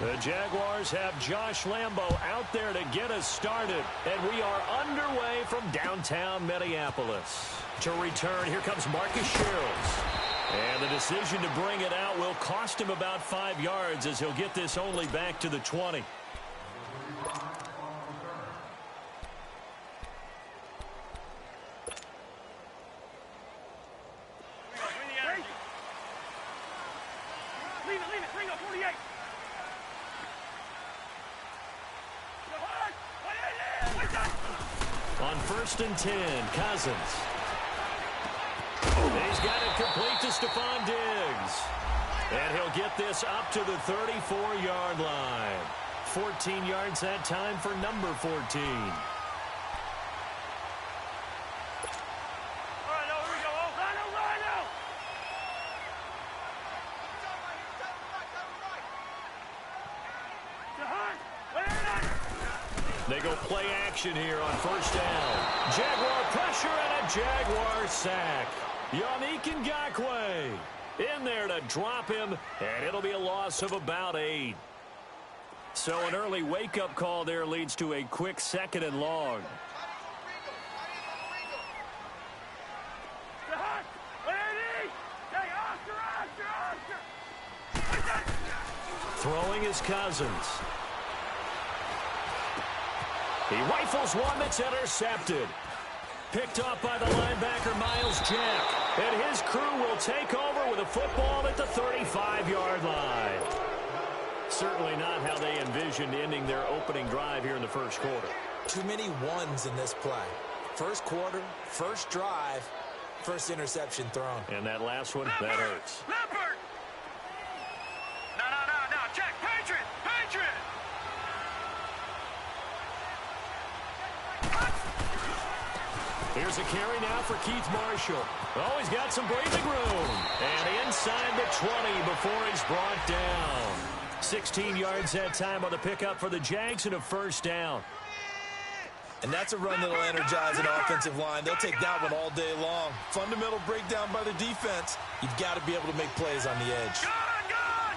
The Jaguars have Josh Lambo out there to get us started. And we are underway from downtown Minneapolis. To return, here comes Marcus Sherrills. And the decision to bring it out will cost him about 5 yards as he'll get this only back to the 20. On 1st and 10, Cousins. He's got it complete to Stephon Diggs. And he'll get this up to the 34-yard line. 14 yards that time for number 14. They go play action here on 1st down. Jaguar pressure and a Jaguar sack. Yannick Ngakoue in there to drop him, and it'll be a loss of about 8. So an early wake-up call there leads to a quick 2nd and long. Throwing is Cousins. He rifles one that's intercepted. Picked off by the linebacker, Miles Jack. And his crew will take over with a football at the 35-yard line. Certainly not how they envisioned ending their opening drive here in the first quarter. Too many ones in this play. First quarter, first drive, first interception thrown. And that last one, that hurts. Leopard! No, check, Patriot! Here's a carry now for Keith Marshall. Oh, he's got some breathing room. And inside the 20 before he's brought down. 16 yards that time on the pickup for the Jags and a 1st down. And that's a run that'll energize an offensive line. They'll take that one all day long. Fundamental breakdown by the defense. You've got to be able to make plays on the edge. Gone!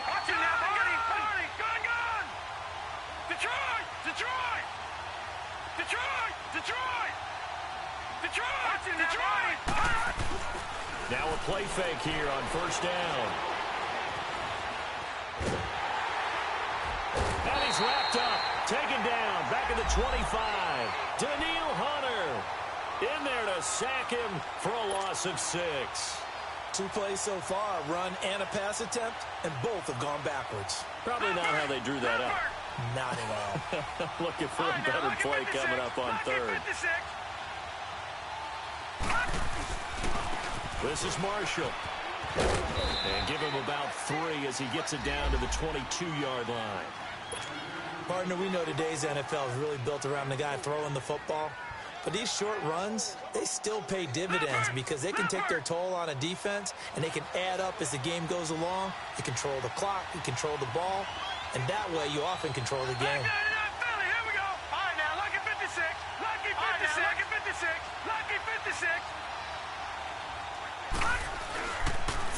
Watch it now, Barney! Gone! Detroit! Now a play fake here on 1st down. And he's wrapped up, taken down, back at the 25. Daniil Hunter in there to sack him for a loss of 6. 2 plays so far, a run and a pass attempt, and both have gone backwards. Probably not how they drew that up. Not at all. Looking for a better play coming up on 3rd. This is Marshall. And give him about 3 as he gets it down to the 22-yard line. Partner, we know today's NFL is really built around the guy throwing the football. But these short runs, they still pay dividends because they can take their toll on a defense, and they can add up as the game goes along. You control the clock, you control the ball, and that way you often control the game. Philly, here we go. All right, now, lucky 56. Lucky 56. Lucky 56.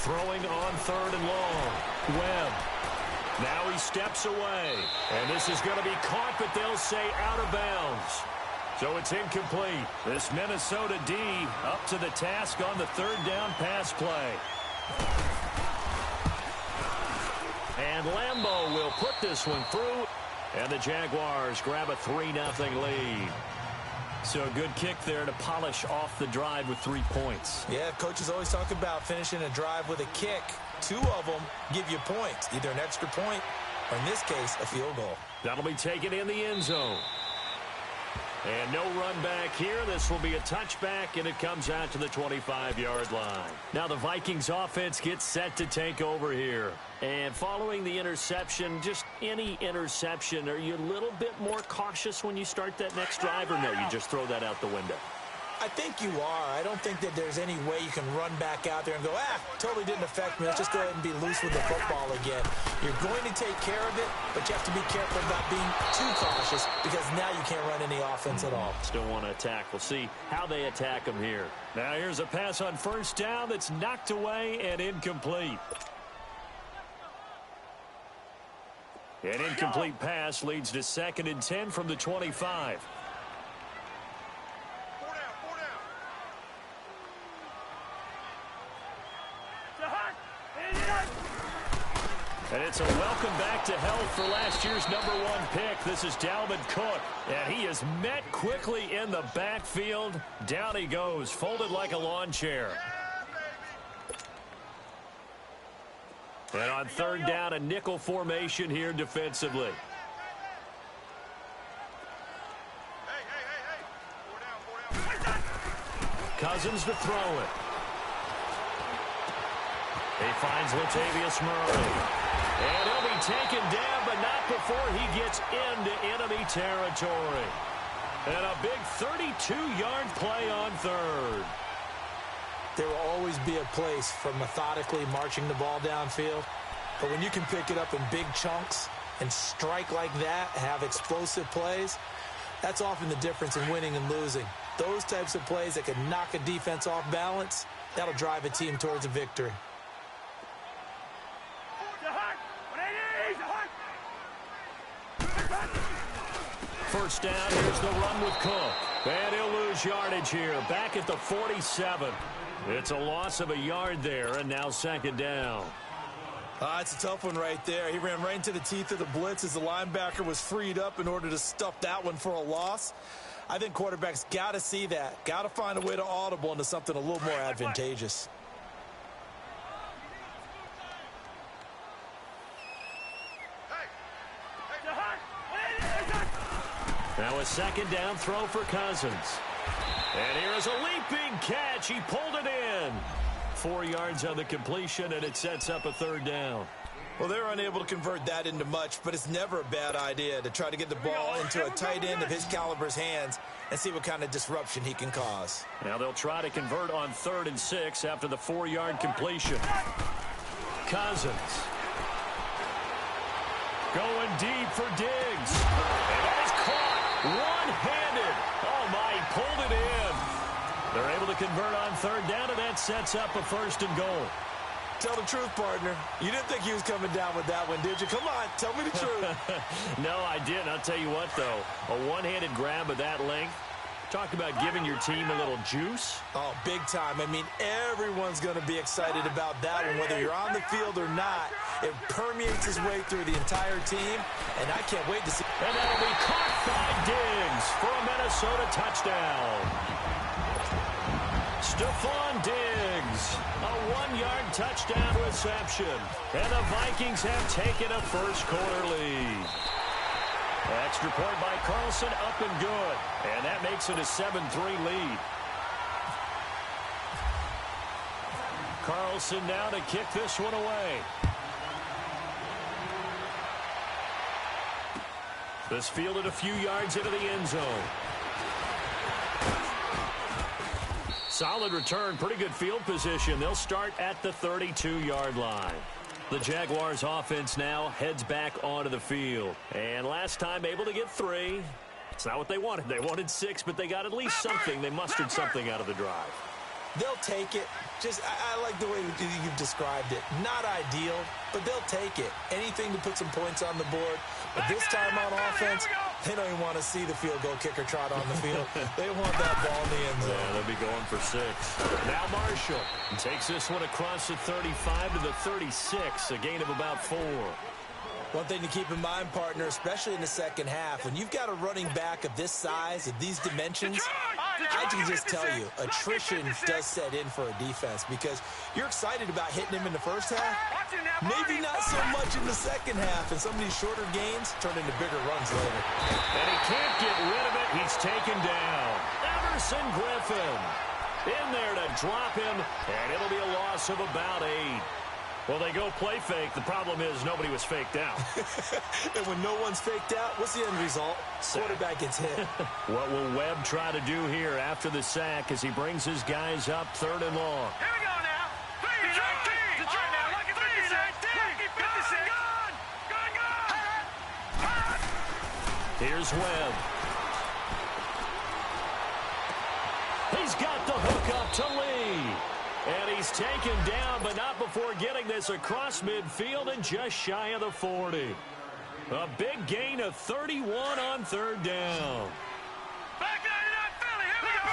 Throwing on 3rd and long. Webb. Now he steps away. And this is going to be caught, but they'll say out of bounds. So it's incomplete. This Minnesota D up to the task on the 3rd down pass play. And Lambo will put this one through. And the Jaguars grab a 3-0 lead. So a good kick there to polish off the drive with 3 points. Yeah, coaches always talk about finishing a drive with a kick. 2 of them give you points, either an extra point or, in this case, a field goal. That'll be taken in the end zone. And no run back here. This will be a touchback, and it comes out to the 25-yard line. Now the Vikings offense gets set to take over here. And following the interception, just any interception, are you a little bit more cautious when you start that next drive, or no, you just throw that out the window? I think you are. I don't think that there's any way you can run back out there and go, totally didn't affect me. Let's just go ahead and be loose with the football again. You're going to take care of it, but you have to be careful about being too cautious because now you can't run any offense at all. Still want to attack. We'll see how they attack him here. Now here's a pass on first down that's knocked away and incomplete. An incomplete pass leads to 2nd and 10 from the 25. And it's a welcome back to health for last year's #1 pick. This is Dalvin Cook. And he is met quickly in the backfield. Down he goes, folded like a lawn chair. And on 3rd down, a nickel formation here defensively. Cousins to throw it. He finds Latavius Murray. And he'll be taken down, but not before he gets into enemy territory. And a big 32-yard play on 3rd. There will always be a place for methodically marching the ball downfield. But when you can pick it up in big chunks and strike like that, have explosive plays, that's often the difference in winning and losing. Those types of plays that can knock a defense off balance, that'll drive a team towards a victory. First down, here's the run with Cook. And he'll lose yardage here, back at the 47. It's a loss of a yard there, and now 2nd down. It's a tough one right there. He ran right into the teeth of the blitz as the linebacker was freed up in order to stuff that one for a loss. I think quarterbacks got to see that. Got to find a way to audible into something a little more advantageous. Now a 2nd down throw for Cousins. And here is a leaping catch. He pulled it in. 4 yards on the completion, and it sets up a 3rd down. Well, they're unable to convert that into much, but it's never a bad idea to try to get the ball into a tight end of his caliber's hands and see what kind of disruption he can cause. Now they'll try to convert on 3rd and 6 after the 4-yard completion. Cousins. Going deep for Diggs. And that is caught one-handed. Oh, my, he pulled it in. They're able to convert on 3rd down, and that sets up a 1st and goal. Tell the truth, partner. You didn't think he was coming down with that one, did you? Come on, tell me the truth. No, I didn't. I'll tell you what, though. A one-handed grab of that length. Talk about giving your team a little juice. Oh, big time. I mean, everyone's going to be excited about that one, whether you're on the field or not. It permeates his way through the entire team, and I can't wait to see. And that'll be caught by Diggs for a Minnesota touchdown. Stephon Diggs, a 1-yard touchdown reception. And the Vikings have taken a first-quarter lead. Extra point by Carlson, up and good. And that makes it a 7-3 lead. Carlson now to kick this one away. This fielded a few yards into the end zone. Solid return, pretty good field position. They'll start at the 32-yard line. The Jaguars offense now heads back onto the field. And last time able to get 3. It's not what they wanted. They wanted 6, but they got at least something. They mustered something out of the drive. They'll take it. I like the way you've described it. Not ideal, but they'll take it. Anything to put some points on the board. But this time on offense, they don't even want to see the field goal kicker trot on the field. They want that ball in the end zone. Yeah, they'll be going for 6. Now Marshall takes this one across the 35 to the 36, a gain of about 4. One thing to keep in mind, partner, especially in the second half, when you've got a running back of this size, of these dimensions, I can just tell you, attrition does set in for a defense because you're excited about hitting him in the first half, maybe not so much in the second half, and some of these shorter gains turn into bigger runs later. And he can't get rid of it. He's taken down. Everson Griffin in there to drop him, and it'll be a loss of about 8. Well, they go play fake. The problem is nobody was faked out. And when no one's faked out, what's the end result? Quarterback gets hit. What will Webb try to do here after the sack as he brings his guys up 3rd and long? Here we go now. 3, 19. All right, now, lucky 56. Lucky 56. Gone. Here's Webb. He's got the hook up to Lee. And he's taken down, but not before getting this across midfield and just shy of the 40. A big gain of 31 on 3rd down. Back 99 Philly. Here we go.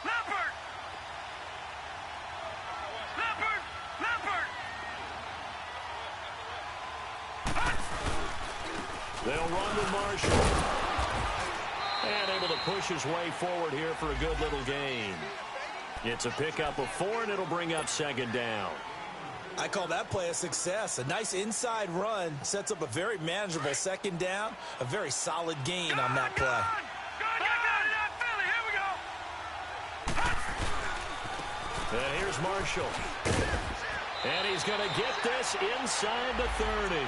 Leopard. They'll run with Marshall. And able to push his way forward here for a good little gain. It's a pickup of 4, and it'll bring up 2nd down. I call that play a success. A nice inside run sets up a very manageable 2nd down. A very solid gain on that play. And here's Marshall. And he's going to get this inside the 30.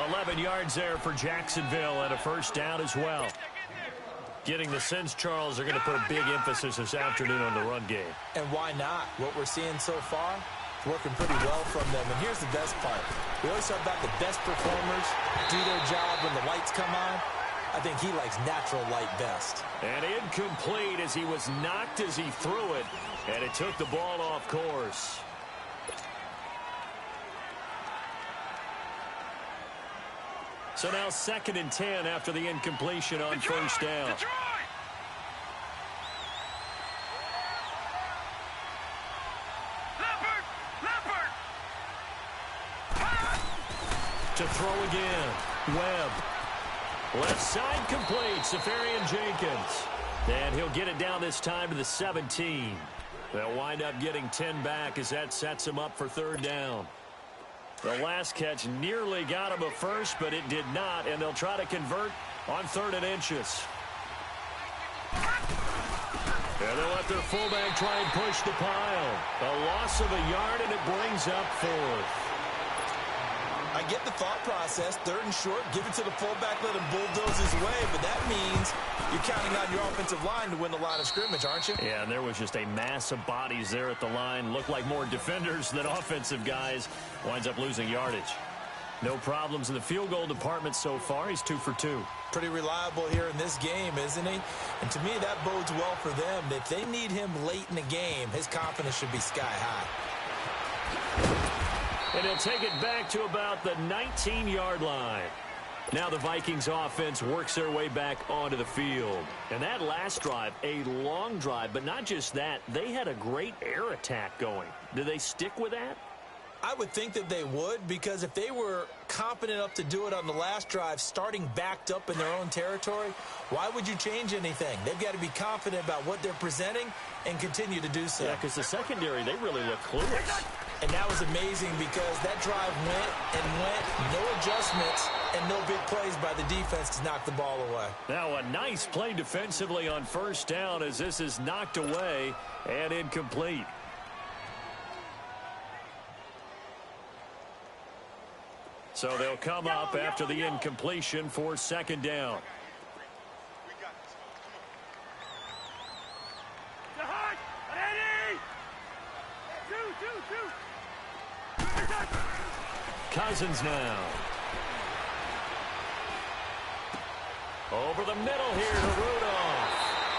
11 yards there for Jacksonville and a 1st down as well. Getting the sense, Charles, they're going to put a big emphasis this afternoon on the run game. And why not? What we're seeing so far, it's working pretty well from them. And here's the best part. We always talk about the best performers do their job when the lights come on. I think he likes natural light best. And incomplete as he was knocked as he threw it. And it took the ball off course. So now 2nd and 10 after the incompletion on 1st down. Leopard. To throw again. Webb. Left side complete. Safarian Jenkins. And he'll get it down this time to the 17. They'll wind up getting 10 back as that sets him up for 3rd down. The last catch nearly got him a first, but it did not, and they'll try to convert on 3rd and inches. And they'll let their fullback try and push the pile. A loss of a yard, and it brings up 4th. I get the thought process. 3rd and short, give it to the fullback, let him bulldoze his way, but that means you're counting on your offensive line to win the line of scrimmage, aren't you? Yeah, and there was just a mass of bodies there at the line. Looked like more defenders than offensive guys. Winds up losing yardage. No problems in the field goal department so far. He's 2 for 2. Pretty reliable here in this game, isn't he? And to me, that bodes well for them. If they need him late in the game, his confidence should be sky high. And he'll take it back to about the 19-yard line. Now the Vikings offense works their way back onto the field. And that last drive, a long drive, but not just that. They had a great air attack going. Do they stick with that? I would think that they would, because if they were confident enough to do it on the last drive, starting backed up in their own territory, why would you change anything? They've got to be confident about what they're presenting and continue to do so. Yeah, because the secondary, they really look clueless. And that was amazing because that drive went and went, no adjustments, and no big plays by the defense to knock the ball away. Now a nice play defensively on 1st down as this is knocked away and incomplete. So they'll come up after the incompletion for 2nd down. Cousins now. Over the middle here to Rudolph.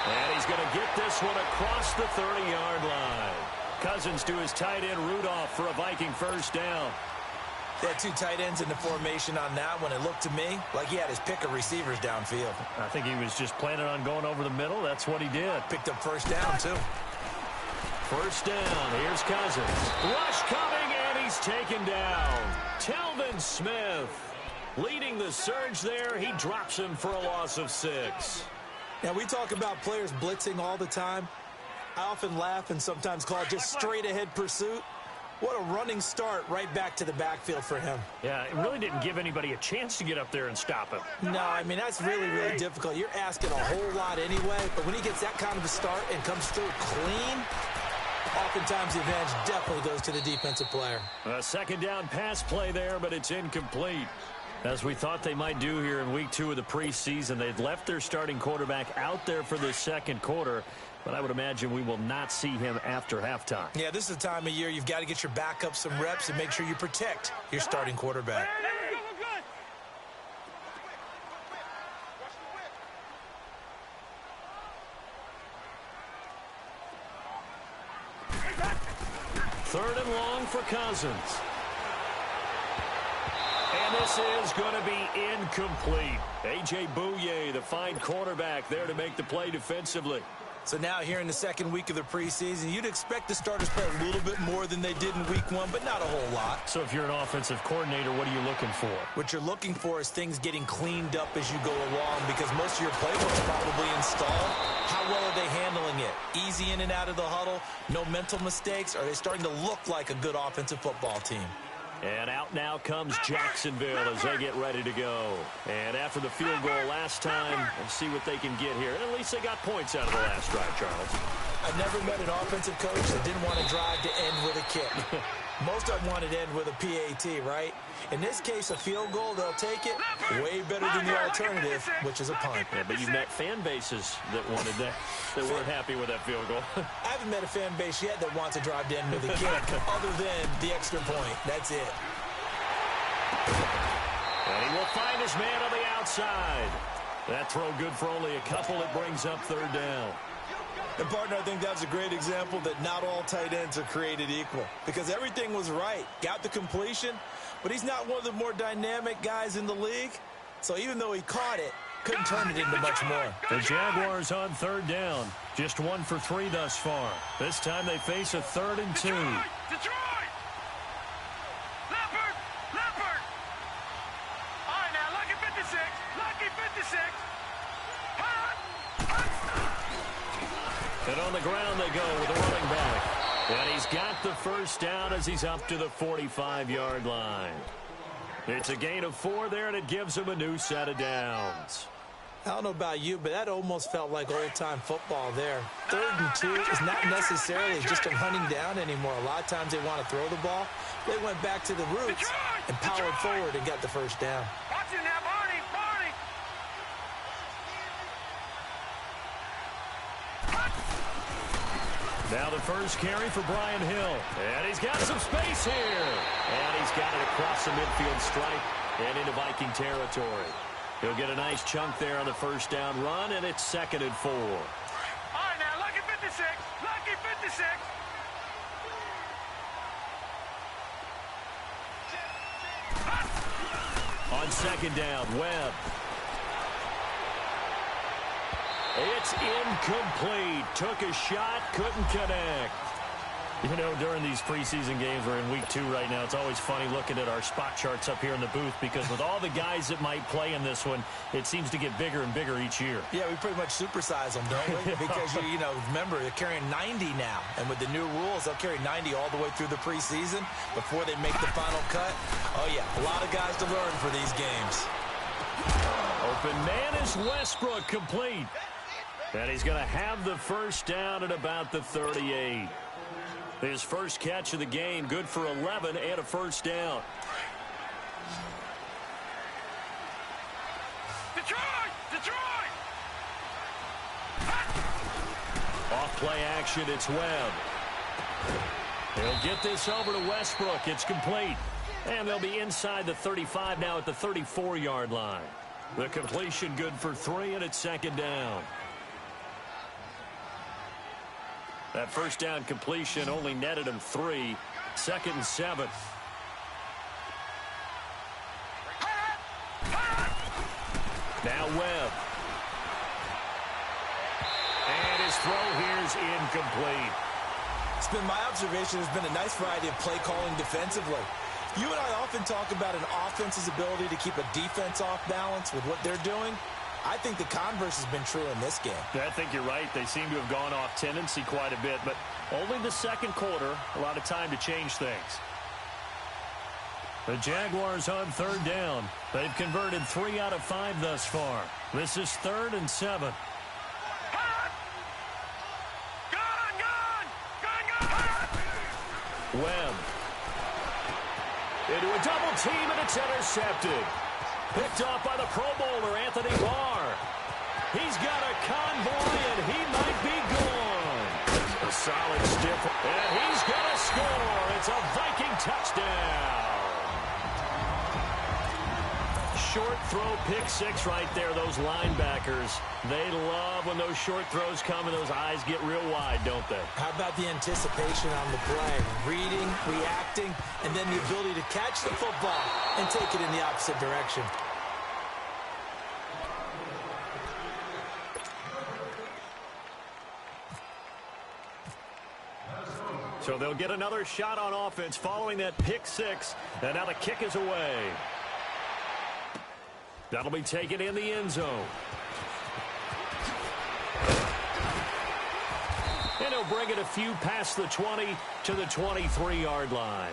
And he's going to get this one across the 30-yard line. Cousins to his tight end Rudolph for a Viking 1st down. They had 2 tight ends in the formation on that one. It looked to me like he had his pick of receivers downfield. I think he was just planning on going over the middle. That's what he did. Picked up 1st down, too. 1st down. Here's Cousins. Rush coming, and he's taken down. Telvin Smith leading the surge there. He drops him for a loss of 6. Now, we talk about players blitzing all the time. I often laugh and sometimes call it just straight-ahead pursuit. What a running start right back to the backfield for him. Yeah, it really didn't give anybody a chance to get up there and stop him. No, I mean, that's really, really difficult. You're asking a whole lot anyway, but when he gets that kind of a start and comes through clean, oftentimes the advantage definitely goes to the defensive player. A second down pass play there, but it's incomplete. As we thought they might do here in week 2 of the preseason, they'd left their starting quarterback out there for the second quarter, but I would imagine we will not see him after halftime. Yeah, this is the time of year you've got to get your backup some reps and make sure you protect your starting quarterback. Third and long for Cousins. And this is going to be incomplete. A.J. Bouye, the fine quarterback, there to make the play defensively. So now here in the second week of the preseason, you'd expect the starters to play a little bit more than they did in week 1, but not a whole lot. So if you're an offensive coordinator, what are you looking for? What you're looking for is things getting cleaned up as you go along, because most of your playbook's probably installed. How well are they handling it? Easy in and out of the huddle, no mental mistakes? Are they starting to look like a good offensive football team? And out now comes Jacksonville as they get ready to go. And after the field goal last time, let's see what they can get here. At least they got points out of the last drive, Charles. I've never met an offensive coach that didn't want to drive to end with a kick. Most of them wanted to end with a PAT, right? In this case, a field goal, they'll take it way better than the alternative, which is a punt. Yeah, but you've met fan bases that wanted that, that weren't happy with that field goal. I haven't met a fan base yet that wants to drive to end with a kick, other than the extra point. That's it. And he will find his man on the outside. That throw good for only a couple. It brings up third down. And, partner, I think that's a great example that not all tight ends are created equal, because everything was right. Got the completion, but he's not one of the more dynamic guys in the league. So even though he caught it, couldn't turn it into much more. The Jaguars on third down. Just 1 for 3 thus far. This time they face a 3rd and 2. Detroit! Leopard! Leopard! All right, now, lucky 56. Lucky 56. And on the ground they go with a running back. And he's got the first down as he's up to the 45-yard line. It's a gain of 4 there, and it gives him a new set of downs. I don't know about you, but that almost felt like old-time football there. 3rd and 2 is not necessarily just a hunting down anymore. A lot of times they want to throw the ball. They went back to the roots and powered forward and got the first down. Watch it now, Barney! Barney! Now the first carry for Brian Hill. And he's got some space here. And he's got it across the midfield stripe and into Viking territory. He'll get a nice chunk there on the first down run, and it's 2nd and 4. All right, now, lucky 56. Lucky 56. On 2nd down, Webb. It's incomplete. Took a shot, couldn't connect. You know, during these preseason games, we're in week 2 right now, it's always funny looking at our spot charts up here in the booth, because with all the guys that might play in this one, it seems to get bigger and bigger each year. Yeah, we pretty much supersize them, don't we? Because, you know, remember, they're carrying 90 now. And with the new rules, they'll carry 90 all the way through the preseason before they make the final cut. Oh, yeah, a lot of guys to learn for these games. Open man is Westbrook, complete. And he's going to have the first down at about the 38. His first catch of the game, good for 11 and a first down. Detroit! Detroit! Off play action, it's Webb. He'll get this over to Westbrook. It's complete. And they'll be inside the 35 now at the 34-yard line. The completion good for 3, and it's 2nd down. That first down completion only netted him 3. 2nd and 7. Now Webb. And his throw here is incomplete. It's been my observation, there's been a nice variety of play calling defensively. You and I often talk about an offense's ability to keep a defense off balance with what they're doing. I think the converse has been true in this game. I think you're right. They seem to have gone off tendency quite a bit, but only the second quarter, a lot of time to change things. The Jaguars on 3rd down. They've converted 3 out of 5 thus far. This is 3rd and 7. Webb. Into a double team, and it's intercepted. Picked off by the Pro Bowler, Anthony Barr. He's got a convoy, and he might be gone. A solid stiff, and he's going to score. It's a Viking touchdown. Short throw, pick six right there, those linebackers. They love when those short throws come and those eyes get real wide, don't they? How about the anticipation on the play? Reading, reacting, and then the ability to catch the football and take it in the opposite direction. So they'll get another shot on offense following that pick six. And now the kick is away. That'll be taken in the end zone. And he'll bring it a few past the 20 to the 23-yard line.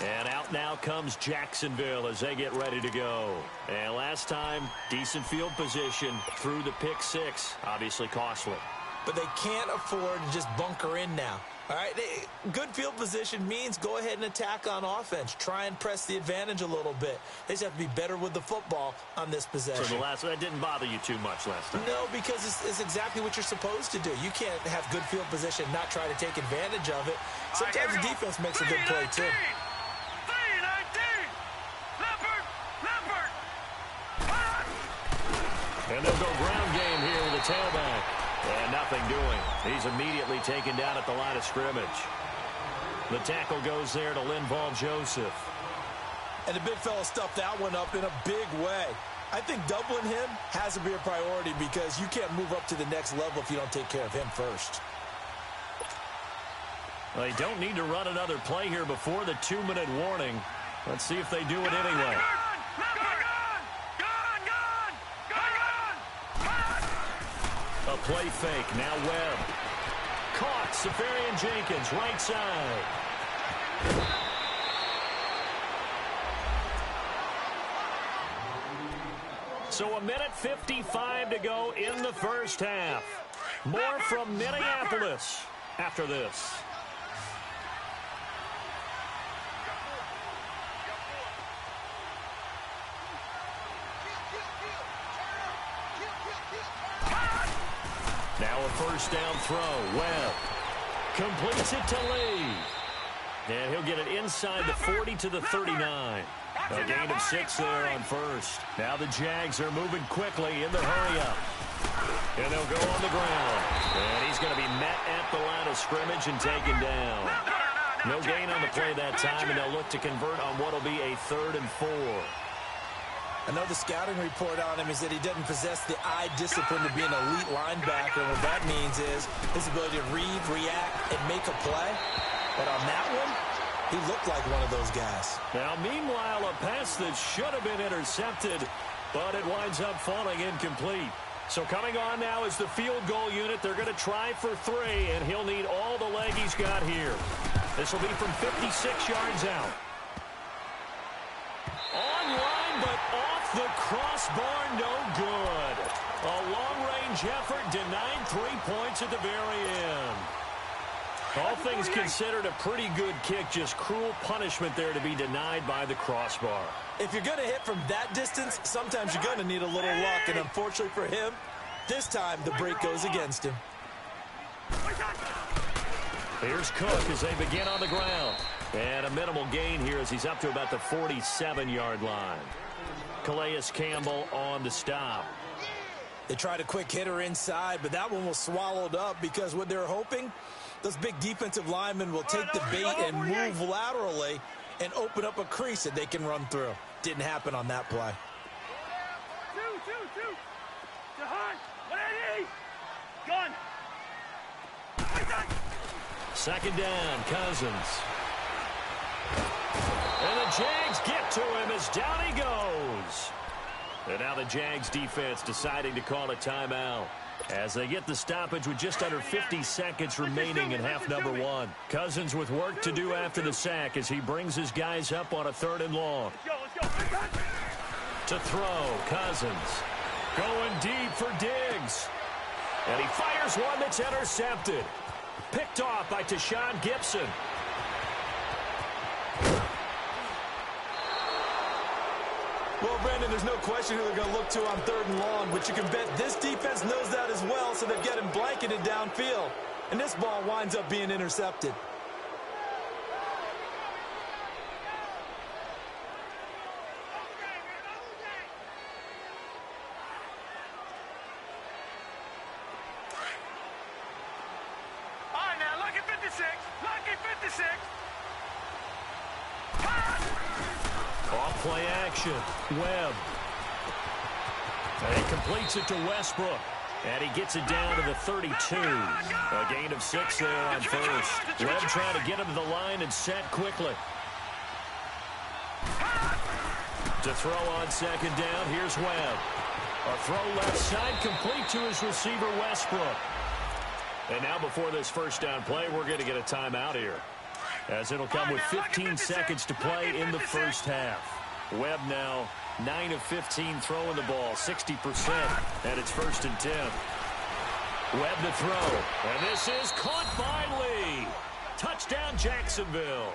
And out now comes Jacksonville as they get ready to go. And last time, decent field position through the pick six. Obviously costly. But they can't afford to just bunker in now. All right, good field position means go ahead and attack on offense. Try and press the advantage a little bit. They just have to be better with the football on this possession. So that didn't bother you too much last time? No, because it's exactly what you're supposed to do. You can't have good field position and not try to take advantage of it. Sometimes the defense makes a good play, too. 3-19. And they'll go ground game here with the tailback. And nothing doing. He's immediately taken down at the line of scrimmage. The tackle goes there to Linval Joseph. And the big fella stuffed that one up in a big way. I think doubling him has to be a priority because you can't move up to the next level if you don't take care of him first. They don't need to run another play here before the 2-minute warning. Let's see if they do it anyway. A play fake. Now Webb. Caught. Safarian Jenkins, right side. So a minute 55 to go in the first half. More from Minneapolis after this. Now a first down throw. Webb completes it to Lee. And he'll get it inside the 40 to the 39. A gain of 6 there on first. Now the Jags are moving quickly in the hurry-up. And they'll go on the ground. And he's going to be met at the line of scrimmage and taken down. No gain on the play that time, and they'll look to convert on what will be a 3rd and 4. I know the scouting report on him is that he doesn't possess the eye discipline to be an elite linebacker. And what that means is his ability to read, react, and make a play. But on that one, he looked like one of those guys. Now, meanwhile, a pass that should have been intercepted, but it winds up falling incomplete. So coming on now is the field goal unit. They're going to try for 3, and he'll need all the leg he's got here. This will be from 56 yards out. Online, but off the crossbar, no good. A long-range effort denied 3 points at the very end. All things considered, a pretty good kick, just cruel punishment there to be denied by the crossbar. If you're going to hit from that distance, sometimes you're going to need a little luck, and unfortunately for him, this time the break goes against him. Here's Cook as they begin on the ground. And a minimal gain here as he's up to about the 47-yard line. Calais Campbell on the stop. They tried a quick hitter inside, but that one was swallowed up because what they're hoping, those big defensive linemen will take the bait and move laterally and open up a crease that they can run through. Didn't happen on that play. 2. Jahan, 180. Gun. Second down, Cousins. And the Jags get to him as down he goes. And now the Jags defense deciding to call a timeout as they get the stoppage with just under 50 seconds remaining in half number 1. Cousins with work to do after the sack as he brings his guys up on a 3rd and long. Let's go. To throw, Cousins. Going deep for Diggs. And he fires one that's intercepted. Picked off by Tashawn Gibson. Well, Brandon, there's no question who they're going to look to on 3rd and long, but you can bet this defense knows that as well, so they've got him blanketed downfield. And this ball winds up being intercepted. All right, now, lucky 56. Lucky 56. Off play action. Webb. And he completes it to Westbrook. And he gets it down to the 32. A gain of 6 there on first. Webb trying to get him to the line and set quickly. To throw on 2nd down, here's Webb. A throw left side complete to his receiver, Westbrook. And now before this first down play, we're going to get a timeout here, as it'll come with 15 seconds to play in the first half. Webb now 9 of 15 throwing the ball, 60%, and it's 1st and 10. Webb to throw, and this is caught by Lee. Touchdown, Jacksonville.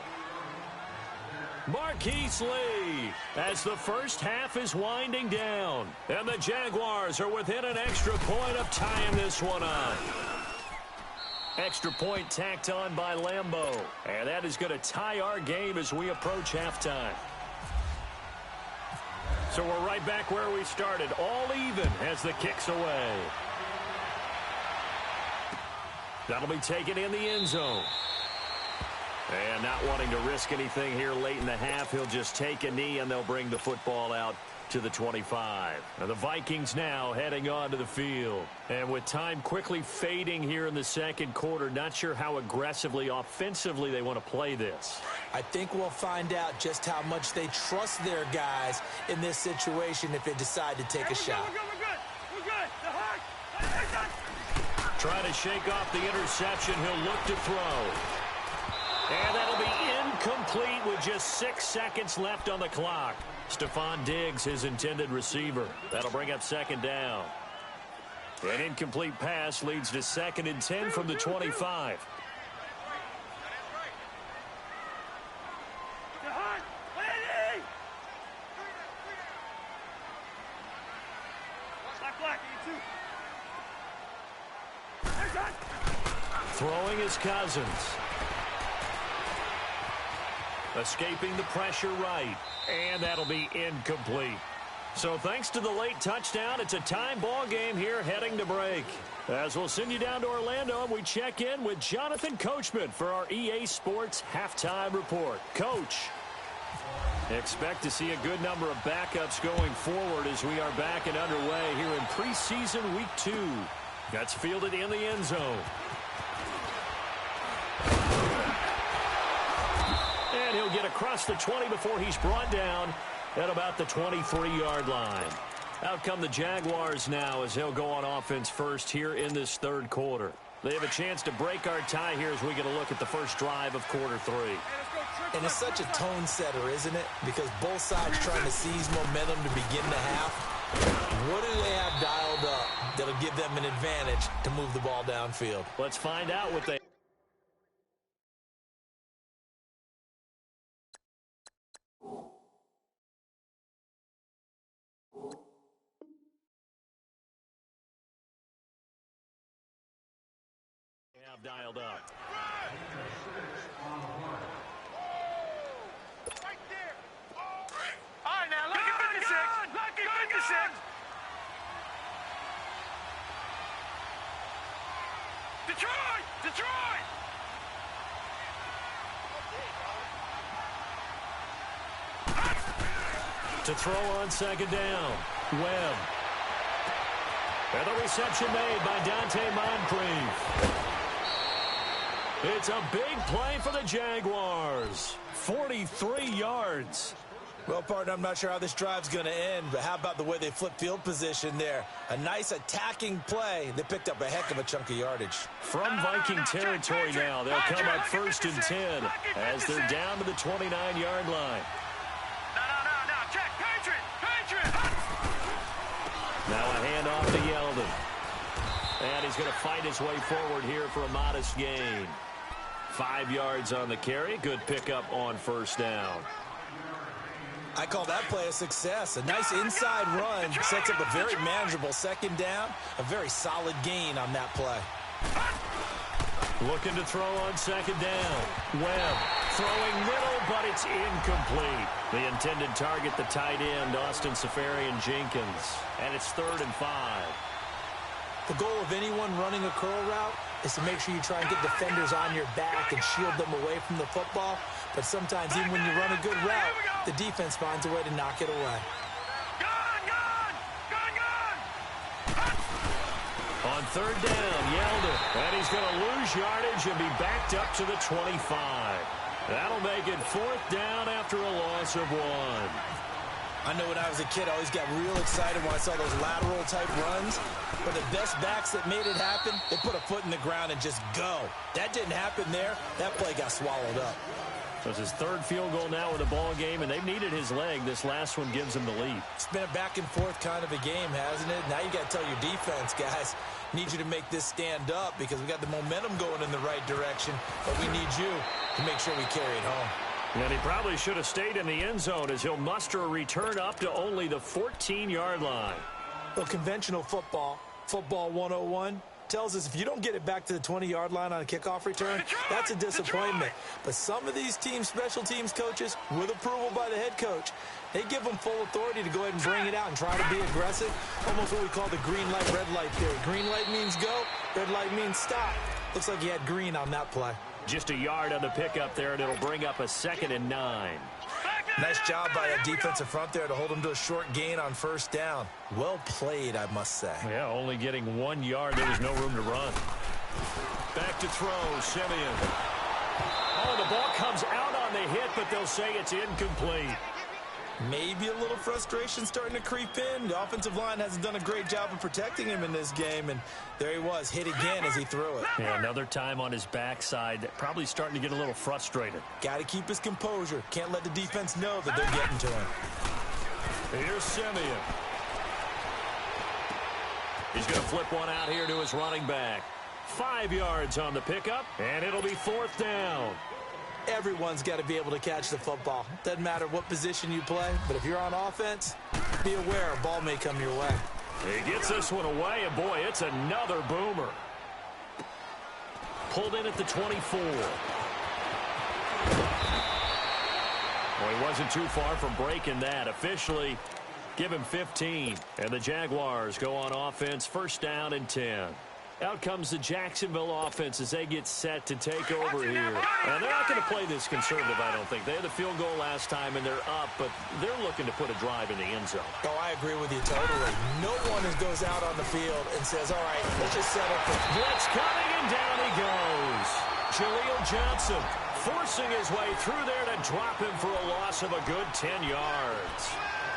Marquise Lee, as the first half is winding down, and the Jaguars are within an extra point of tying this one up. Extra point tacked on by Lambeau, and that is going to tie our game as we approach halftime. So we're right back where we started, all even as the kick's away. That'll be taken in the end zone. And not wanting to risk anything here late in the half, he'll just take a knee and they'll bring the football out to the 25. Now the Vikings now heading onto the field. And with time quickly fading here in the second quarter, not sure how aggressively, offensively they want to play this. I think we'll find out just how much they trust their guys in this situation if they decide to take a shot. We're good. The hard. Trying to shake off the interception. He'll look to throw. And that'll be incomplete with just 6 seconds left on the clock. Stephon Diggs, his intended receiver. That'll bring up 2nd down. An incomplete pass leads to 2nd and 10 from the 25. Throwing is Cousins. Escaping the pressure right. And that'll be incomplete. So thanks to the late touchdown, it's a time ball game here heading to break. As we'll send you down to Orlando, and we check in with Jonathan Coachman for our EA Sports Halftime Report. Coach, expect to see a good number of backups going forward as we are back and underway here in preseason week 2. That's fielded in the end zone. And he'll get across the 20 before he's brought down at about the 23-yard line. Out come the Jaguars now as they'll go on offense first here in this third quarter. They have a chance to break our tie here as we get a look at the first drive of quarter 3. And it's such a tone setter, isn't it? Because both sides trying to seize momentum to begin the half. What do they have dialed up that'll give them an advantage to move the ball downfield? Let's find out what they have dialed up. Right there. All right, now, lucky 56. Lucky 56. Detroit! Detroit! To throw on 2nd down. Webb. And the reception made by Dante Moncrief. It's a big play for the Jaguars. 43 yards. Well, partner, I'm not sure how this drive's going to end, but how about the way they flip field position there? A nice attacking play. They picked up a heck of a chunk of yardage. From Viking territory now, they'll come up 1st and 10 as they're down to the 29-yard line. No, check. Patriot! Now a handoff to Yeldon. And he's going to fight his way forward here for a modest gain. 5 yards on the carry. Good pickup on 1st down. I call that play a success. A nice inside run sets up a very manageable second down. A very solid gain on that play. Looking to throw on second down. Webb throwing middle, but it's incomplete. The intended target, the tight end, Austin Safarian-Jenkins. And it's 3rd and 5. The goal of anyone running a curl route is to make sure you try and get defenders on your back and shield them away from the football. But sometimes even when you run a good route, the defense finds a way to knock it away. On 3rd down, Yeldon. And he's going to lose yardage and be backed up to the 25. That'll make it 4th down after a loss of 1. I know when I was a kid, I always got real excited when I saw those lateral-type runs. But the best backs that made it happen, they put a foot in the ground and just go. That didn't happen there. That play got swallowed up. So it's his 3rd field goal now with the ball game, and they've needed his leg. This last one gives him the lead. It's been a back-and-forth kind of a game, hasn't it? Now you got to tell your defense, guys, need you to make this stand up because we got the momentum going in the right direction, but we need you to make sure we carry it home. And he probably should have stayed in the end zone as he'll muster a return up to only the 14-yard line. Well, conventional football 101, tells us if you don't get it back to the 20-yard line on a kickoff return, that's a disappointment. But some of these team special teams coaches, with approval by the head coach, they give them full authority to go ahead and bring it out and try to be aggressive. Almost what we call the green light, red light theory. Green light means go, red light means stop. Looks like he had green on that play. Just a yard on the pickup there, and it'll bring up a 2nd and 9. Nice job by that defensive front there to hold him to a short gain on 1st down. Well played, I must say. Yeah, only getting 1 yard. There was no room to run. Back to throw, Simeon. Oh, the ball comes out on the hit, but they'll say it's incomplete. Maybe a little frustration starting to creep in. The offensive line hasn't done a great job of protecting him in this game, and there he was, hit again as he threw it. Yeah, another time on his backside, probably starting to get a little frustrated. Got to keep his composure. Can't let the defense know that they're getting to him. Here's Simeon. He's going to flip one out here to his running back. 5 yards on the pickup, and it'll be 4th down. Everyone's got to be able to catch the football. Doesn't matter what position you play, but if you're on offense, be aware a ball may come your way. He gets this one away, and boy, it's another boomer. Pulled in at the 24. Well, he wasn't too far from breaking that. Officially, give him 15. And the Jaguars go on offense, 1st down and 10. Out comes the Jacksonville offense as they get set to take over here. And they're not going to play this conservative, I don't think. They had the field goal last time, and they're up, but they're looking to put a drive in the end zone. Oh, I agree with you totally. No one goes out on the field and says, all right, let's just settle for... Blitz coming, and down he goes. Jaleel Johnson forcing his way through there to drop him for a loss of a good 10 yards.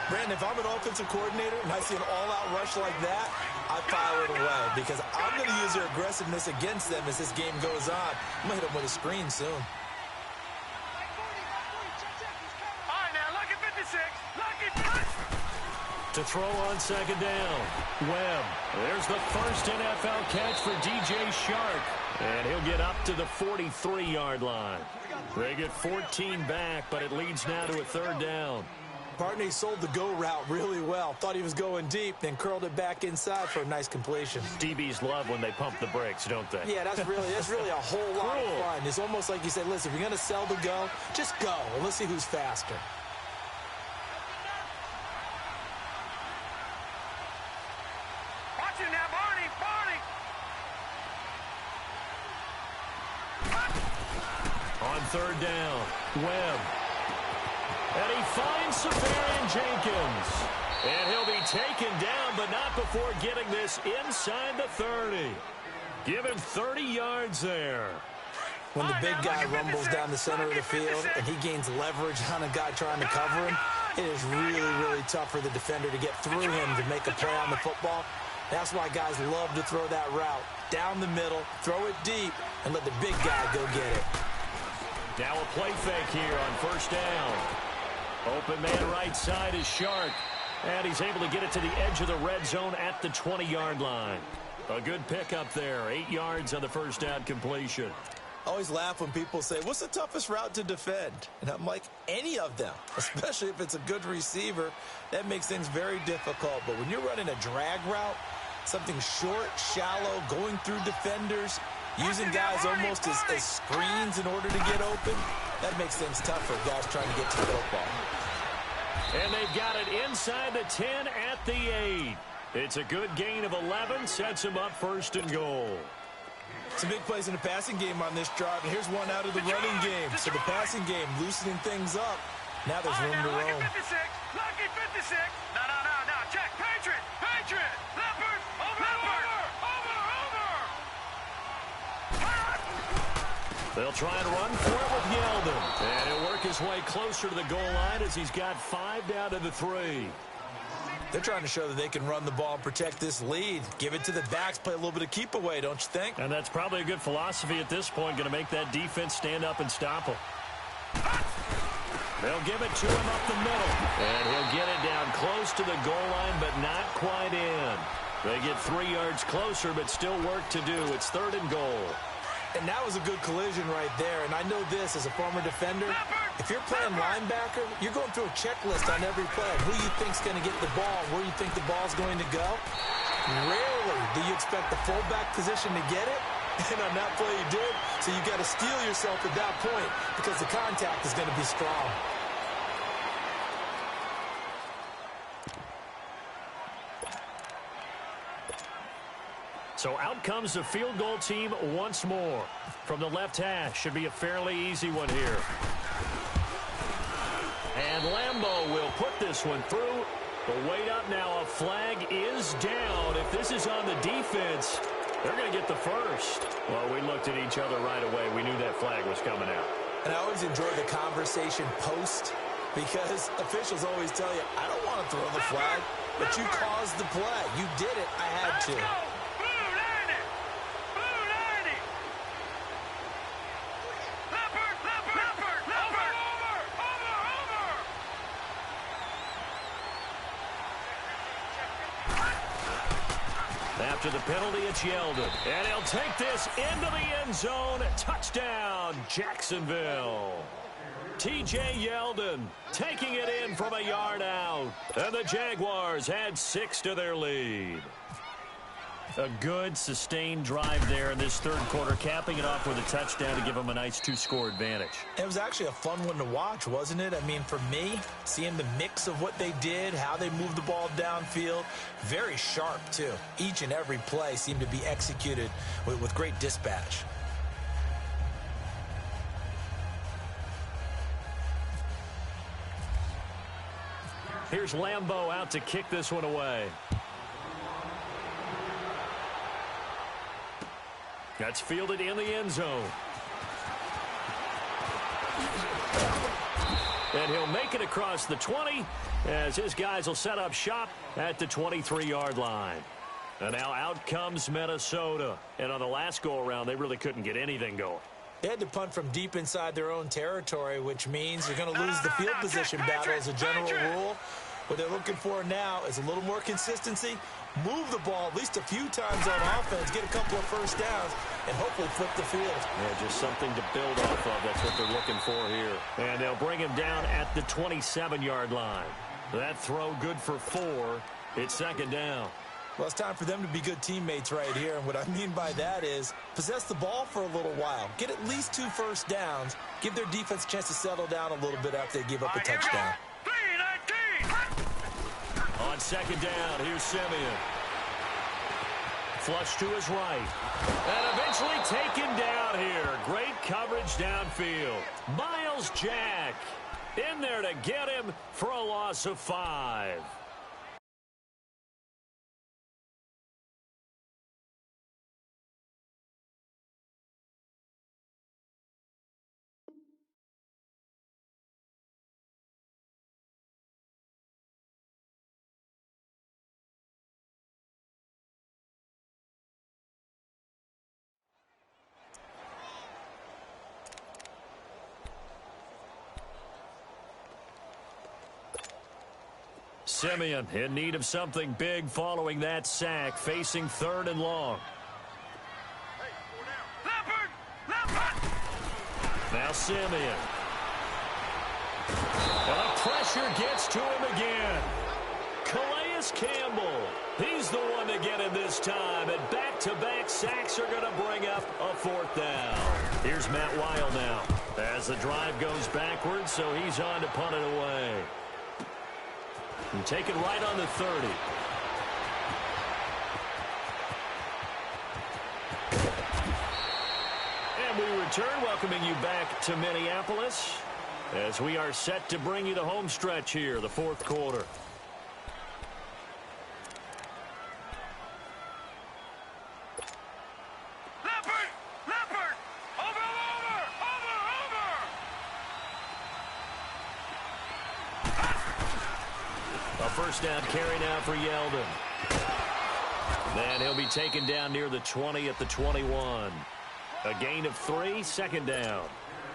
Brandon, if I'm an offensive coordinator and I see an all-out rush like that, I file it away because I'm going to use their aggressiveness against them as this game goes on. I'm going to hit them with a screen soon. All right, now, lucky 56. To throw on 2nd down. Webb. There's the first NFL catch for DJ Shark. And he'll get up to the 43-yard line. They get 14 back, but it leads now to a 3rd down. Partney sold the go route really well. Thought he was going deep, then curled it back inside for a nice completion. DBs love when they pump the brakes, don't they? Yeah, that's really a whole lot of fun. It's almost like you said, listen, if you're going to sell the go, just go. And let's see who's faster. Watch it now, Barney. On 3rd down, Webb. And he finds Safarian-Jenkins. And he'll be taken down, but not before getting this inside the 30. Give him 30 yards there. When the big guy rumbles down the center of the field and he gains leverage on a guy trying to cover him, it is really, really tough for the defender to get through him to make a play on the football. That's why guys love to throw that route. Down the middle, throw it deep, and let the big guy go get it. Now a play fake here on 1st down. Open man right side is Shark. And he's able to get it to the edge of the red zone at the 20-yard line. A good pickup there. 8 yards on the 1st down completion. I always laugh when people say, what's the toughest route to defend? And I'm like, any of them, especially if it's a good receiver. That makes things very difficult. But when you're running a drag route, something short, shallow, going through defenders, using guys almost as screens in order to get open, that makes things tough for guys trying to get to the football. And they've got it inside the 10 at the 8. It's a good gain of 11, sets them up 1st and goal. Some big plays in the passing game on this drive, and here's one out of the running game. So the passing game loosening things up. Now there's room to roam. Lucky 56. Lucky 56. No. Check. Patriot. Leopard. Over. They'll try and run for it with Yeldon. And he'll work his way closer to the goal line as he's got 5 down to the 3. They're trying to show that they can run the ball and protect this lead. Give it to the backs, play a little bit of keep away, don't you think? And that's probably a good philosophy at this point, going to make that defense stand up and stop him. They'll give it to him up the middle. And he'll get it down close to the goal line, but not quite in. They get 3 yards closer, but still work to do. It's 3rd and goal. And that was a good collision right there. And I know this as a former defender. If you're playing linebacker, you're going through a checklist on every play. Who you think's going to get the ball, where you think the ball's going to go. Rarely do you expect the fullback position to get it. And on that play you did. So you got to steel yourself at that point because the contact is going to be strong. So out comes the field goal team once more. From the left hash, should be a fairly easy one here. And Lambeau will put this one through. But wait up now, a flag is down. If this is on the defense, they're going to get the first. Well, we looked at each other right away. We knew that flag was coming out. And I always enjoy the conversation post because officials always tell you, I don't want to throw the flag, but you caused the play. You did it. I had to. After the penalty, it's Yeldon. And he'll take this into the end zone. Touchdown, Jacksonville. T.J. Yeldon taking it in from a yard out. And the Jaguars add 6 to their lead. A good, sustained drive there in this 3rd quarter, capping it off with a touchdown to give them a nice 2-score advantage. It was actually a fun one to watch, wasn't it? I mean, for me, seeing the mix of what they did, how they moved the ball downfield, very sharp, too. Each and every play seemed to be executed with great dispatch. Here's Lambeau out to kick this one away. That's fielded in the end zone. And he'll make it across the 20 as his guys will set up shop at the 23-yard line. And now out comes Minnesota. And on the last go-around, they really couldn't get anything going. They had to punt from deep inside their own territory, which means you're going to lose the field position battle as a general rule. What they're looking for now is a little more consistency, move the ball at least a few times on offense, get a couple of first downs, and hopefully flip the field. Yeah, just something to build off of. That's what they're looking for here. And they'll bring him down at the 27-yard line. That throw good for 4. It's 2nd down. Well, it's time for them to be good teammates right here. And what I mean by that is possess the ball for a little while. Get at least 2 first downs. Give their defense a chance to settle down a little bit after they give up a touchdown. On 2nd down, here's Simeon. Flush to his right. And eventually taken down here. Great coverage downfield. Miles Jack in there to get him for a loss of 5. Simeon in need of something big following that sack, facing 3rd and long. Leopard! Simeon. And the pressure gets to him again. Calais Campbell. He's the one to get it this time. And back-to-back sacks are going to bring up a fourth down. Here's Matt Weil now as the drive goes backwards, so he's on to punt it away. And take it right on the 30. And we return, welcoming you back to Minneapolis as we are set to bring you the home stretch here, the fourth quarter. First down carry now for Yeldon. And he'll be taken down near the 20 at the 21. A gain of 3, second down.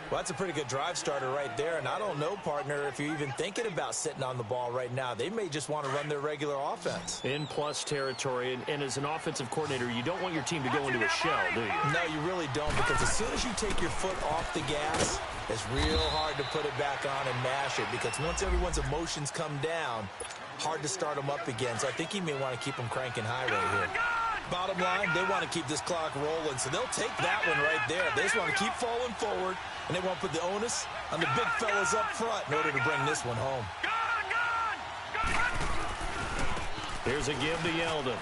Well, that's a pretty good drive starter right there. And I don't know, partner, if you're even thinking about sitting on the ball right now. They may just want to run their regular offense. In plus territory. And as an offensive coordinator, you don't want your team to go into a shell, do you? No, you really don't, because as soon as you take your foot off the gas, it's real hard to put it back on and mash it, because once everyone's emotions come down, hard to start them up again. So I think he may want to keep them cranking high right here. Bottom line, they want to keep this clock rolling, so they'll take that one right there. They just want to keep falling forward, and they want to put the onus on the big fellas up front in order to bring this one home. Here's a give to Yeldon.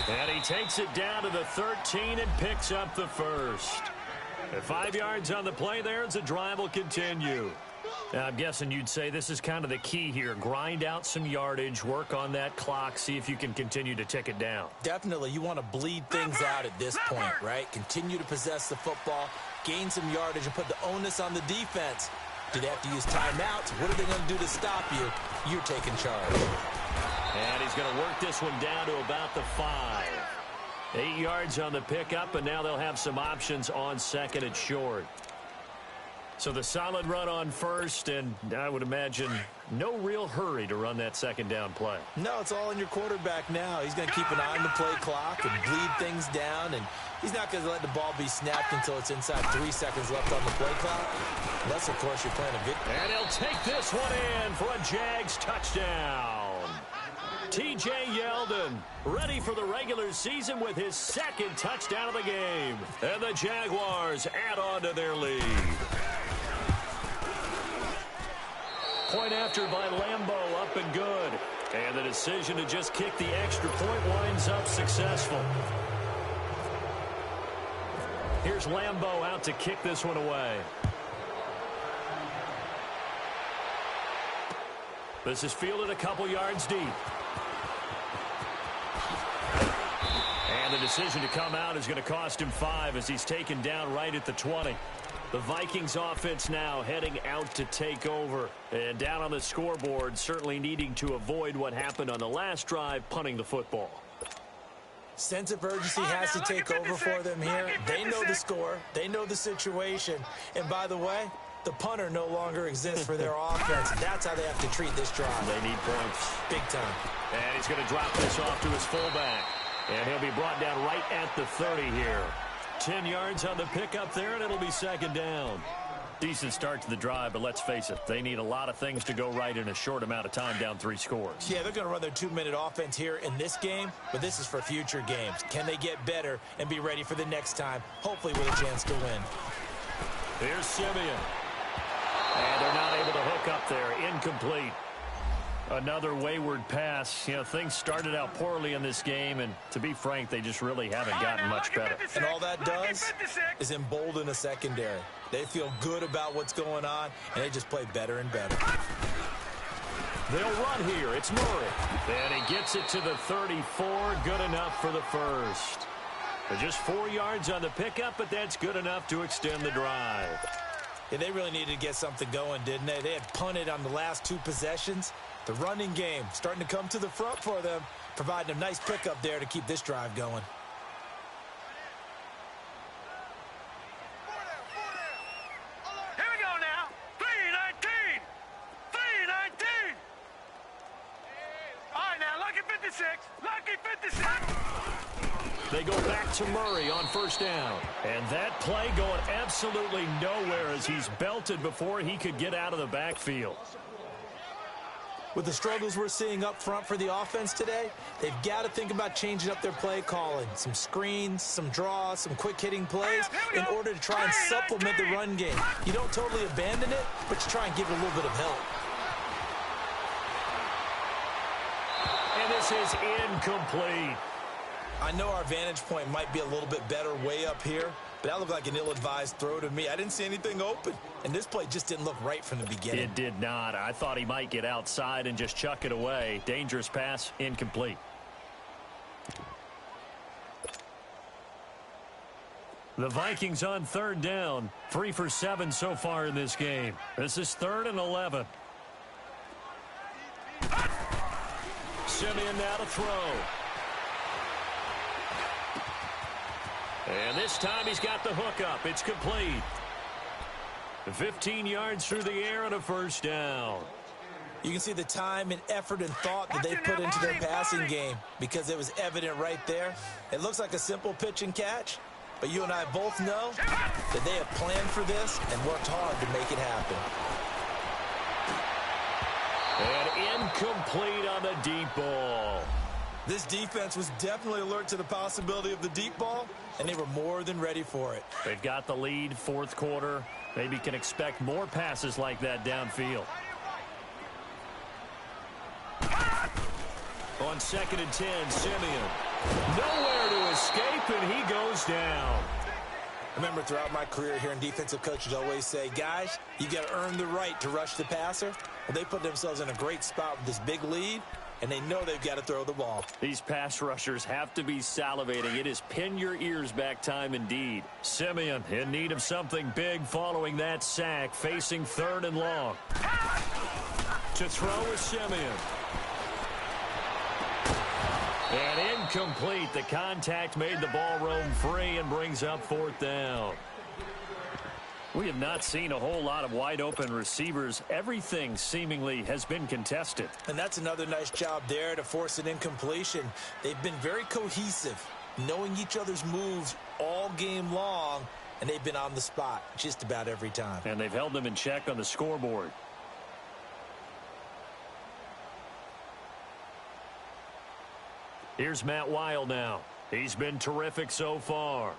And he takes it down to the 13 and picks up the first. At 5 yards on the play there, as the drive will continue. Now, I'm guessing you'd say this is kind of the key here. Grind out some yardage, work on that clock, see if you can continue to tick it down. Definitely. You want to bleed things out at this point, right? Continue to possess the football, gain some yardage, and put the onus on the defense. Do they have to use timeouts? What are they going to do to stop you? You're taking charge. And he's going to work this one down to about the 5. 8 yards on the pickup, and now they'll have some options on second and short. So the solid run on first, and I would imagine no real hurry to run that second down play. No, it's all in your quarterback now. He's going to keep an eye on the play clock and bleed things down, and he's not going to let the ball be snapped until it's inside 3 seconds left on the play clock. Unless, of course, you're playing a good... And he'll take this one in for a Jags touchdown. T.J. Yeldon ready for the regular season with his second touchdown of the game. And the Jaguars add on to their lead. Point after by Lambeau, up and good. And the decision to just kick the extra point winds up successful. Here's Lambeau out to kick this one away. This is fielded a couple yards deep. And the decision to come out is going to cost him 5 as he's taken down right at the 20. The Vikings offense now heading out to take over. And down on the scoreboard, certainly needing to avoid what happened on the last drive, punting the football. Sense of urgency has to take over for them here. They know the score. They know the situation. And by the way, the punter no longer exists for their offense. That's how they have to treat this drive. They need points. Big time. And he's going to drop this off to his fullback. And he'll be brought down right at the 30 here. 10 yards on the pickup there, and it'll be second down. Decent start to the drive, but let's face it, they need a lot of things to go right in a short amount of time, down 3 scores. Yeah, they're going to run their 2-minute offense here in this game, but this is for future games. Can they get better and be ready for the next time, hopefully with a chance to win? Here's Simeon. And they're not able to hook up there. Incomplete. Another wayward pass. You know, things started out poorly in this game, and to be frank, they just really haven't gotten much better. And all that does is embolden a secondary. They feel good about what's going on, and they just play better and better. They'll run here. It's Murray. And he gets it to the 34. Good enough for the first. Just 4 yards on the pickup, but that's good enough to extend the drive. Yeah, they really needed to get something going, didn't they? They had punted on the last 2 possessions. The running game starting to come to the front for them, providing a nice pickup there to keep this drive going. Here we go now. 3:19. 3:19. All right, now, lucky 56. Lucky 56. They go back to Murray on first down. And that play going absolutely nowhere as he's belted before he could get out of the backfield. With the struggles we're seeing up front for the offense today, they've got to think about changing up their play calling. Some screens, some draws, some quick-hitting plays in order to try and supplement the run game. You don't totally abandon it, but you try and give it a little bit of help. And this is incomplete. I know our vantage point might be a little bit better way up here, but that looked like an ill-advised throw to me. I didn't see anything open, and this play just didn't look right from the beginning. It did not. I thought he might get outside and just chuck it away. Dangerous pass, incomplete. The Vikings on third down. 3 for 7 so far in this game. This is 3rd and 11. Simeon now to throw. And this time he's got the hook up. It's complete. 15 yards through the air and a first down. You can see the time and effort and thought that they put into their passing game because it was evident right there. It looks like a simple pitch and catch, but you and I both know that they have planned for this and worked hard to make it happen. And incomplete on the deep ball. This defense was definitely alert to the possibility of the deep ball, and they were more than ready for it. They've got the lead, 4th quarter. Maybe can expect more passes like that downfield. On 2nd and 10, Simeon. Nowhere to escape, and he goes down. I remember throughout my career hearing defensive coaches always say, guys, you got to earn the right to rush the passer. Well, they put themselves in a great spot with this big lead, and they know they've got to throw the ball. These pass rushers have to be salivating. It is pin your ears back time indeed. Simeon in need of something big following that sack, facing 3rd and long. To throw is Simeon. And incomplete. The contact made the ball roam free and brings up 4th down. We have not seen a whole lot of wide-open receivers. Everything seemingly has been contested. And that's another nice job there to force an incompletion. They've been very cohesive, knowing each other's moves all game long, and they've been on the spot just about every time. And they've held them in check on the scoreboard. Here's Matt Weil now. He's been terrific so far.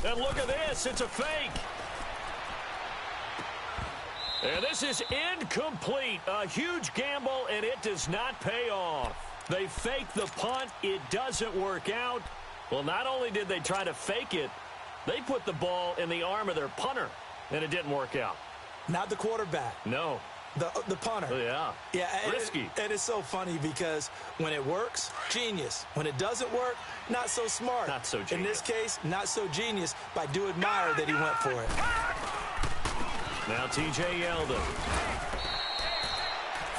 And look at this. It's a fake. And this is incomplete. A huge gamble, and it does not pay off. They fake the punt. It doesn't work out. Well, not only did they try to fake it, they put the ball in the arm of their punter, and it didn't work out. Not the quarterback. No. The punter. Yeah. Yeah. Risky. And it's so funny because when it works, genius. When it doesn't work, not so smart. Not so genius. In this case, not so genius, but I do admire that he went for it. Now T.J. Yeldon.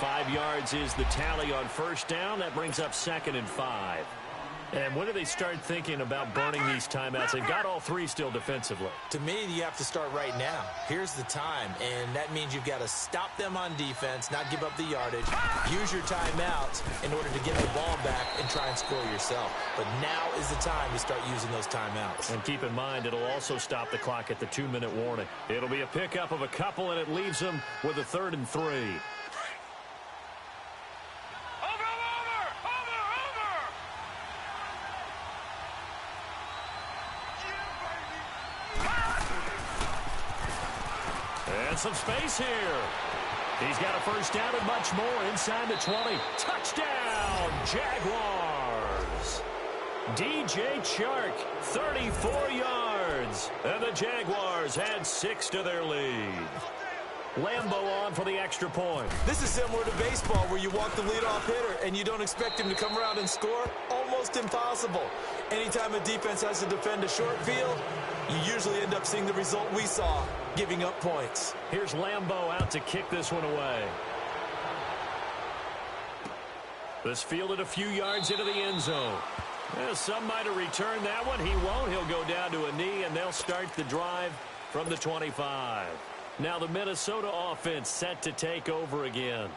5 yards is the tally on first down. That brings up 2nd and 5. And when do they start thinking about burning these timeouts? They've got all 3 still defensively. To me, you have to start right now. Here's the time, and that means you've got to stop them on defense, not give up the yardage, use your timeouts in order to get the ball back and try and score yourself. But now is the time to start using those timeouts. And keep in mind, it'll also stop the clock at the 2-minute warning. It'll be a pickup of a couple, and it leaves them with a 3rd and 3. And some space here. He's got a first down and much more inside the 20. Touchdown, Jaguars. DJ Chark, 34 yards. And the Jaguars add 6 to their lead. Lambeau on for the extra point. This is similar to baseball where you walk the leadoff hitter and you don't expect him to come around and score. Almost impossible. Anytime a defense has to defend a short field, you usually end up seeing the result we saw, giving up points. Here's Lambeau out to kick this one away. This fielded a few yards into the end zone. Some might have returned that one. He won't. He'll go down to a knee, and they'll start the drive from the 25. Now the Minnesota offense set to take over again.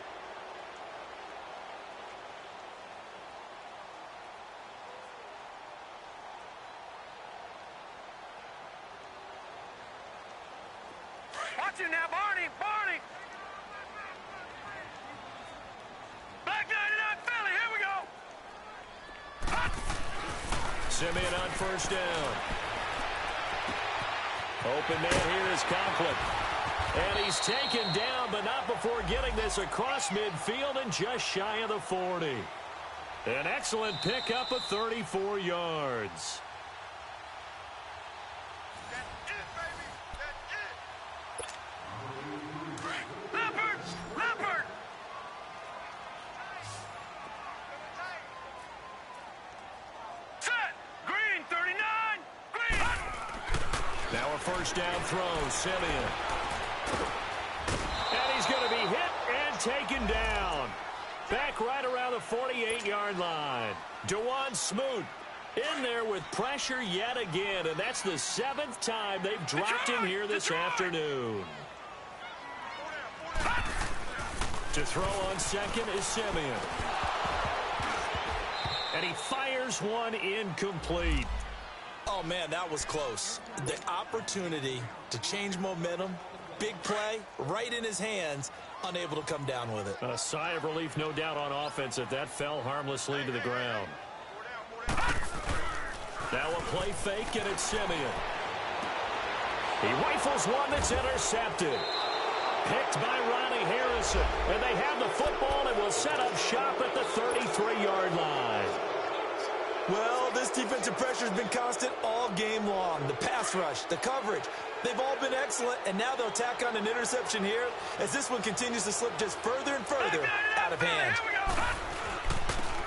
Watch it now, Barney. Barney. Black 99 Philly. Here we go. Hot. Simeon on first down. Open man here is Conklin. And he's taken down, but not before getting this across midfield and just shy of the 40. An excellent pickup of 34 yards. First down throw, Simeon. And he's going to be hit and taken down. Back right around the 48-yard line. Dewan Smoot in there with pressure yet again, and that's the 7th time they've dropped him here this afternoon. To throw on second is Simeon. And he fires one incomplete. Oh, man, that was close. The opportunity to change momentum, big play, right in his hands, unable to come down with it. A sigh of relief, no doubt, on offense if that fell harmlessly to the ground. Now a play fake, and it's Simeon. He rifles one that's intercepted. Picked by Ronnie Harrison. And they have the football and will set up shop at the 33-yard line. Well, this defensive pressure has been constant all game long. The pass rush, the coverage, they've all been excellent, and now they'll tack on an interception here as this one continues to slip just further and further out of hand.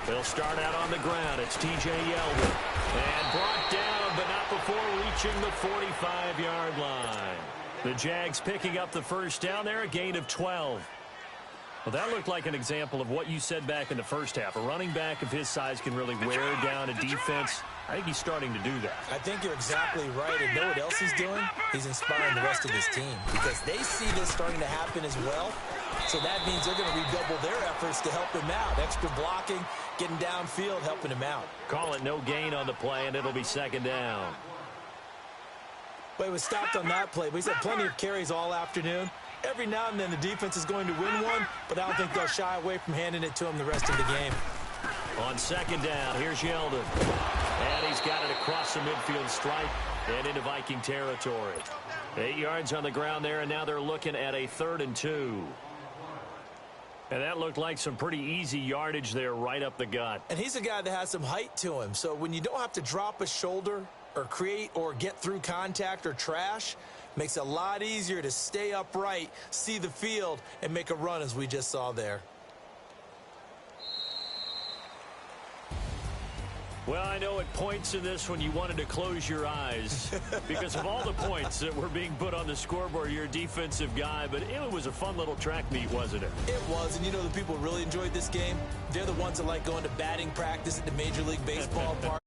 They'll start out on the ground. It's T.J. Yeldon. And brought down, but not before reaching the 45-yard line. The Jags picking up the first down there, a gain of 12. Well, that looked like an example of what you said back in the first half. A running back of his size can really wear down a defense. I think he's starting to do that. I think you're exactly right. And know what else he's doing? He's inspiring the rest of his team because they see this starting to happen as well. So that means they're going to redouble their efforts to help him out. Extra blocking, getting downfield, helping him out. Call it no gain on the play, and it'll be second down. But he was stopped on that play. But he's had plenty of carries all afternoon. Every now and then the defense is going to win one, but I don't think they'll shy away from handing it to him the rest of the game. On second down, here's Yeldon. And he's got it across the midfield stripe and into Viking territory. 8 yards on the ground there, and now they're looking at a 3rd and 2. And that looked like some pretty easy yardage there right up the gut. And he's a guy that has some height to him, so when you don't have to drop a shoulder or create or get through contact or trash, makes it a lot easier to stay upright, see the field, and make a run as we just saw there. Well, I know at points in this when you wanted to close your eyes because of all the points that were being put on the scoreboard, you're a defensive guy, but it was a fun little track meet, wasn't it? It was, and you know the people really enjoyed this game? They're the ones that like going to batting practice at the Major League Baseball park.